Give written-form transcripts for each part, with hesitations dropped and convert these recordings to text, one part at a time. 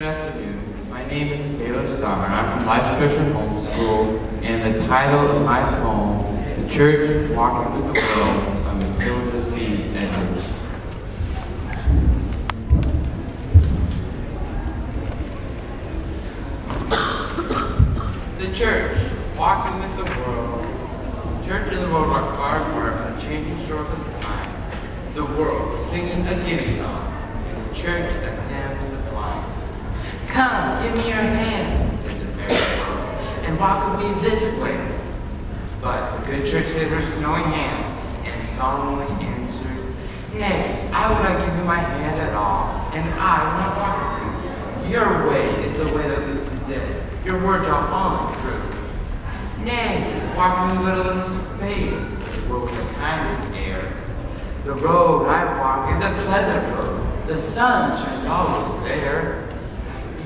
Good afternoon. My name is Taylor Starr, and I'm from Life's Christian Homeschool, and the title of my poem, The Church Walking with the World, by Matilda C. Edwards. The church, walking with the world. The church and the world are far apart on the changing shores of time. The world singing a giddy song, and the church a hymn sublime. Come, give me your hand, said the merry world, and walk with me this way. But the good church hid her snowy hands and solemnly answered, Nay, I will not give you my hand at all, and I will not walk with you. Your way is the way that leads to death. Your words are all true. Nay, walk with me but a little space, the world with a kindly air. The road I walk is a pleasant road. The sun shines always there.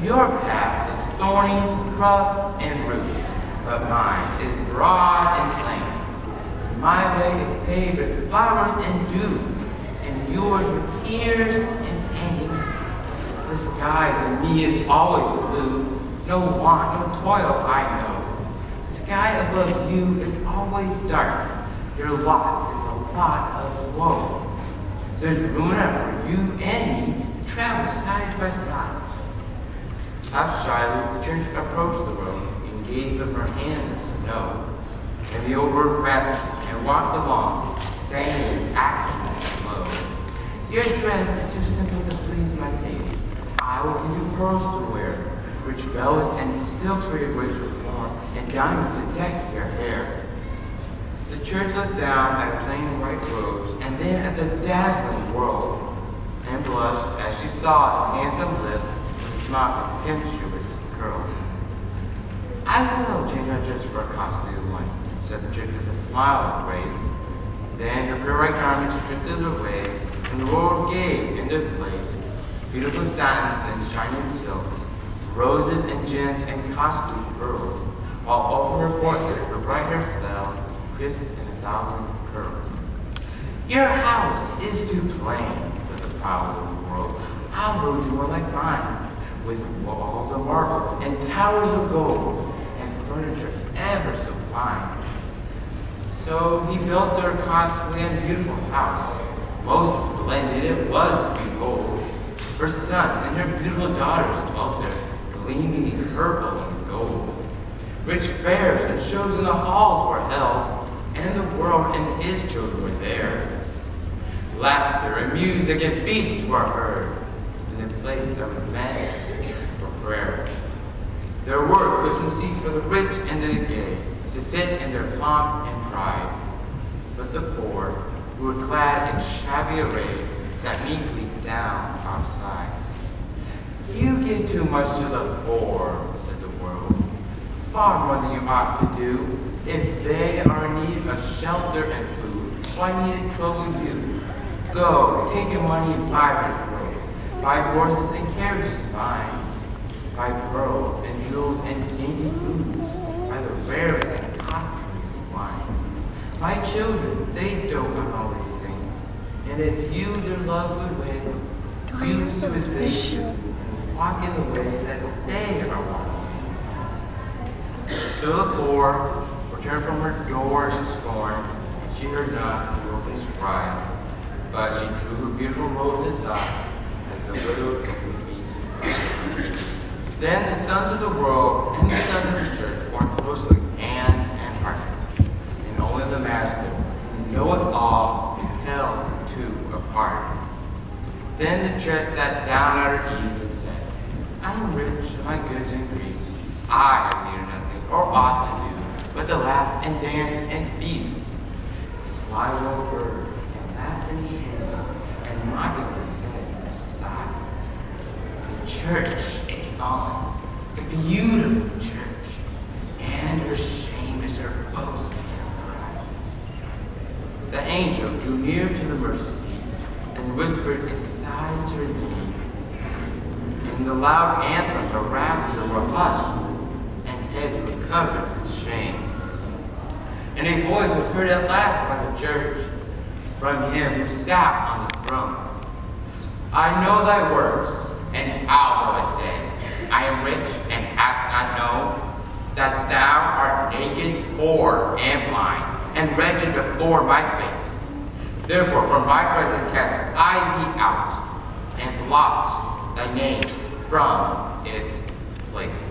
Your path is thorny, rough, and rude, but mine is broad and plain. My way is paved with flowers and dew, and yours with tears and pain. The sky to me is always blue, no want, no toil I know. The sky above you is always dark, your lot is a lot of woe. There's room enough for you and me to travel side by side. Half shyly, the church approached the road and gave them her hand of snow. And the old bird pressed and walked along, saying in accents low, Your dress is too simple to please my taste. I will give you pearls to wear, rich velvets and silks for your graceful form, and diamonds to deck your hair. The church looked down at plain white robes, and then at the dazzling world, and blushed as she saw his handsome lip, smile contemptuous curl. I will change my dress for a costly one, said the church with a smile of grace. Then her pure white garments drifted away, and the world gave in their place beautiful satins and shining silks, roses and gems and costly pearls, while over her forehead her bright hair fell, crisp in 1,000 curls. Your house is too plain, said the proud little world. I'll build you one like mine, with walls of marble and towers of gold and furniture ever so fine. So he built her a costly and beautiful house. Most splendid it was to behold. Her sons and her beautiful daughters dwelt there, gleaming in purple and gold. Rich fairs and shows in the halls were held, and the world and his children were there. Laughter and music and feasts were heard in the place that was meant for prayer. There were cushioned seats for the rich and the gay to sit in their pomp and pride. But the poor, who were clad in shabby array, sat meekly down outside. You give too much to the poor, said the world, far more than you ought to do. If they are in need of shelter and food, why need it trouble you? Go, take your money and buy their clothes, buy horses and carriages fine, buy pearls and jewels and dainty foods, buy the rarest and costliest wine. My children, they dote on all these things, and if you their love would win, use to as they do, and walk in the ways that they are walking. So the poor returned from her door in scorn, and she heard not the orphan's cry, but she drew her beautiful robes aside, as the widow took her feet. Then the sons of the world and the sons of the church walked closely hand and heart, and only the Master, who knoweth all, can tell the two apart. Then the church sat down at her ease and said, I am rich, and my goods increase. I have neither nothing or ought to do, but to laugh and dance and feast. The sly little bird and laughed in his hand, and mockingly said aside, The church is fallen, the beautiful church, and her shame is her boast and her pride. The angel drew near to the mercy seat and whispered inside her knee, and the loud anthems of rapture were hushed, and heads were covered with shame. And a voice was heard at last by the church, from him who sat on the throne. I know thy works, and how do I say, poor and blind, and wretched before my face. Therefore from my presence cast I thee out, and blot thy name from its place.